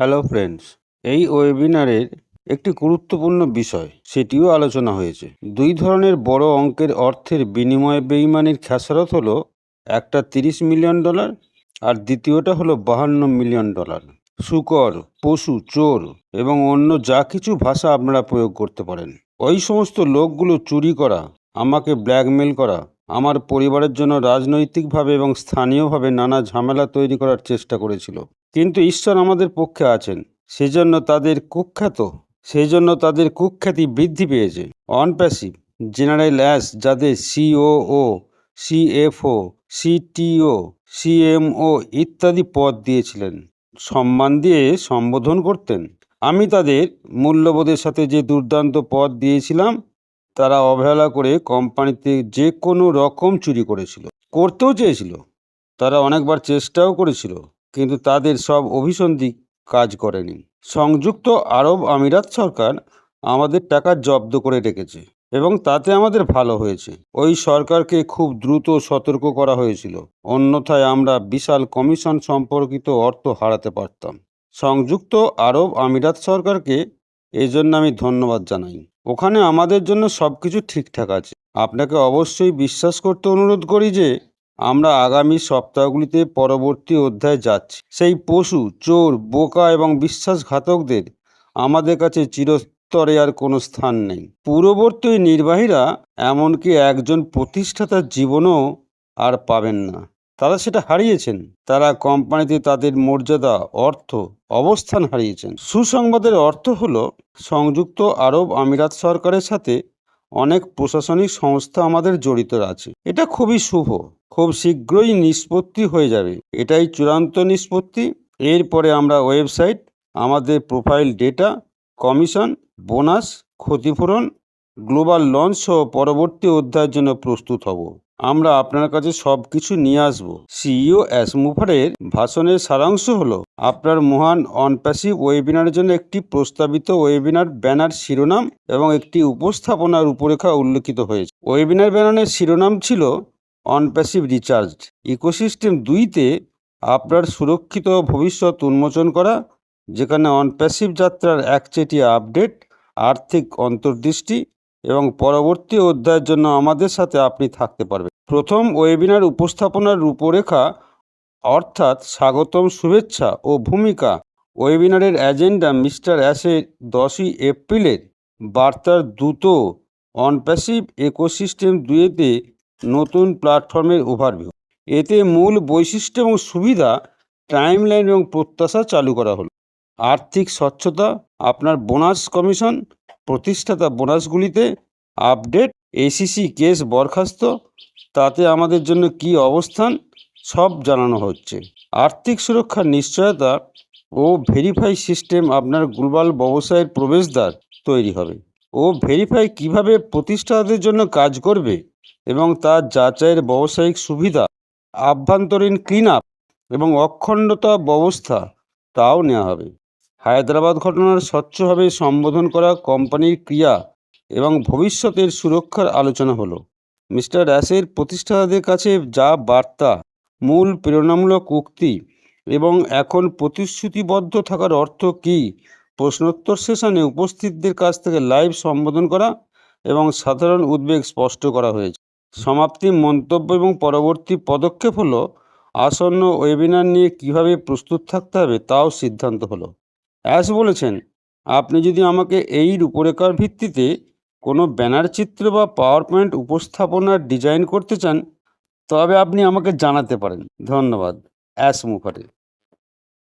Hello friends, এই ওয়েবিনারের একটি গুরুত্বপূর্ণ বিষয় সেটিও আলোচনা হয়েছে। দুই ধরনের বড় অঙ্কের অর্থের বিনিময়ে বেইমানির খেসারত হলো, একটা $30 মিলিয়ন আর দ্বিতীয়টা হলো $52 মিলিয়ন। শুকর, পশু, চোর এবং অন্য যা কিছু ভাষা আপনারা প্রয়োগ করতে পারেন। ওই সমস্ত লোকগুলো চুরি করা, আমাকে ব্ল্যাকমেল করা, আমার পরিবারের জন্য রাজনৈতিকভাবে এবং স্থানীয়ভাবে নানা ঝামেলা তৈরি করার চেষ্টা করেছিল। কিন্তু ঈশ্বর আমাদের পক্ষে আছেন, সেজন্য তাদের কুখ্যাতি বৃদ্ধি পেয়েছে। অনপ্যাসিভ জেনারেল অ্যাস, যাদের সিওও, সিএফও, সিটিও, সিএমও ইত্যাদি পদ দিয়েছিলেন, সম্মান দিয়ে সম্বোধন করতেন। আমি তাদের মূল্যবোধের সাথে যে দুর্দান্ত পদ দিয়েছিলাম, তারা অবহেলা করে কোম্পানিতে যে কোনো রকম চুরি করতেও চেয়েছিল। তারা অনেকবার চেষ্টাও করেছিল, কিন্তু তাদের সব অভিসন্ধি কাজ করেনি। সংযুক্ত আরব আমিরাত সরকার আমাদের টাকা জব্দ করে রেখেছে এবং তাতে আমাদের ভালো হয়েছে। ওই সরকারকে খুব দ্রুত সতর্ক করা হয়েছিল, অন্যথায় আমরা বিশাল কমিশন সম্পর্কিত অর্থ হারাতে পারতাম। সংযুক্ত আরব আমিরাত সরকারকে এজন্য আমি ধন্যবাদ জানাই। ওখানে আমাদের জন্য সব কিছু ঠিকঠাক আছে। আপনাকে অবশ্যই বিশ্বাস করতে অনুরোধ করি যে আমরা আগামী সপ্তাহগুলিতে পরবর্তী অধ্যায়ে যাচ্ছি। সেই পশু, চোর, বোকা এবং বিশ্বাসঘাতকদের আমাদের কাছে চিরস্তরে আর কোনো স্থান নেই। পূর্ববর্তী নির্বাহীরা, এমনকি একজন প্রতিষ্ঠাতার জীবনও আর পাবেন না। তারা সেটা হারিয়েছেন। তারা কোম্পানিতে তাদের মর্যাদা, অর্থ, অবস্থান হারিয়েছেন। সুসংবাদের অর্থ হলো, সংযুক্ত আরব আমিরাত সরকারের সাথে অনেক প্রশাসনিক সংস্থা আমাদের জড়িত আছে। এটা খুবই শুভ। খুব শীঘ্রই নিষ্পত্তি হয়ে যাবে। এটাই চূড়ান্ত নিষ্পত্তি। এরপরে আমরা ওয়েবসাইট, আমাদের প্রোফাইল ডেটা, কমিশন, বোনাস, ক্ষতিপূরণ, গ্লোবাল লঞ্চ সহ পরবর্তী অধ্যায়ের জন্য প্রস্তুত হব। আমরা আপনার কাছে সব কিছু নিয়ে আসব। সিইও অ্যাসমুফারের ভাষণের সারাংশ হলো, আপনার মহান অনপ্যাসিভ ওয়েবিনারের জন্য একটি প্রস্তাবিত ওয়েবিনার ব্যানার শিরোনাম এবং একটি উপস্থাপনা রূপরেখা উল্লেখিত হয়েছে। ওয়েবিনার ব্যানারের শিরোনাম ছিল অনপ্যাসিভ রিচার্জড ইকোসিস্টেম 2-তে আপনার সুরক্ষিত ভবিষ্যৎ উন্মোচন করা, যেখানে অনপ্যাসিভ যাত্রার একচেটিয়া আপডেট, আর্থিক অন্তর্দৃষ্টি এবং পরবর্তী অধ্যায়ের জন্য আমাদের সাথে আপনি থাকতে পারবেন। প্রথম ওয়েবিনার উপস্থাপনার রূপরেখা, অর্থাৎ স্বাগতম, শুভেচ্ছা ও ভূমিকা। ওয়েবিনারের এজেন্ডা মিস্টার অ্যাসের 10ই এপ্রিলের বার্তার দ্রুত অনপ্যাসিভ ইকোসিস্টেম 2-তে নতুন প্ল্যাটফর্মের ওভারভিউ। এতে মূল বৈশিষ্ট্য এবং সুবিধা, টাইমলাইন এবং প্রত্যাশা চালু করা হলো। আর্থিক স্বচ্ছতা, আপনার বোনাস কমিশন, প্রতিষ্ঠাতা বোনাসগুলিতে আপডেট, এসিসি কেস বরখাস্ত, তাতে আমাদের জন্য কি অবস্থান, সব জানানো হচ্ছে। আর্থিক সুরক্ষার নিশ্চয়তা ও ভেরিফাই সিস্টেম, আপনার গ্লোবাল ব্যবসায়ের প্রবেশদ্বার তৈরি হবে। ও ভেরিফাই কিভাবে প্রতিষ্ঠাতাদের জন্য কাজ করবে এবং তার যাচাইয়ের ব্যবসায়িক সুবিধা, আভ্যন্তরীণ ক্লিন আপ এবং অখণ্ডতা ব্যবস্থা, তাও নেওয়া হবে। হায়দ্রাবাদ ঘটনার স্বচ্ছভাবে সম্বোধন করা কোম্পানির ক্রিয়া এবং ভবিষ্যতের সুরক্ষার আলোচনা হলো। মিস্টার অ্যাসের প্রতিষ্ঠাতাদের কাছে যা বার্তা, মূল প্রেরণামূলক উক্তি এবং এখন প্রতিশ্রুতিবদ্ধ থাকার অর্থ কী, প্রশ্নোত্তর সেশনে উপস্থিতদের কাছ থেকে লাইভ সম্বোধন করা এবং সাধারণ উদ্বেগ স্পষ্ট করা হয়েছে। সমাপ্তি, মন্তব্য এবং পরবর্তী পদক্ষেপ হলো, আসন্ন ওয়েবিনার নিয়ে কিভাবে প্রস্তুত থাকতে হবে তাও সিদ্ধান্ত হলো। অ্যাস বলেছেন, আপনি যদি আমাকে এই রূপরেখার ভিত্তিতে কোনো ব্যানার চিত্র বা পাওয়ার পয়েন্ট উপস্থাপনার ডিজাইন করতে চান, তবে আপনি আমাকে জানাতে পারেন। ধন্যবাদ। অ্যাসমুফারে।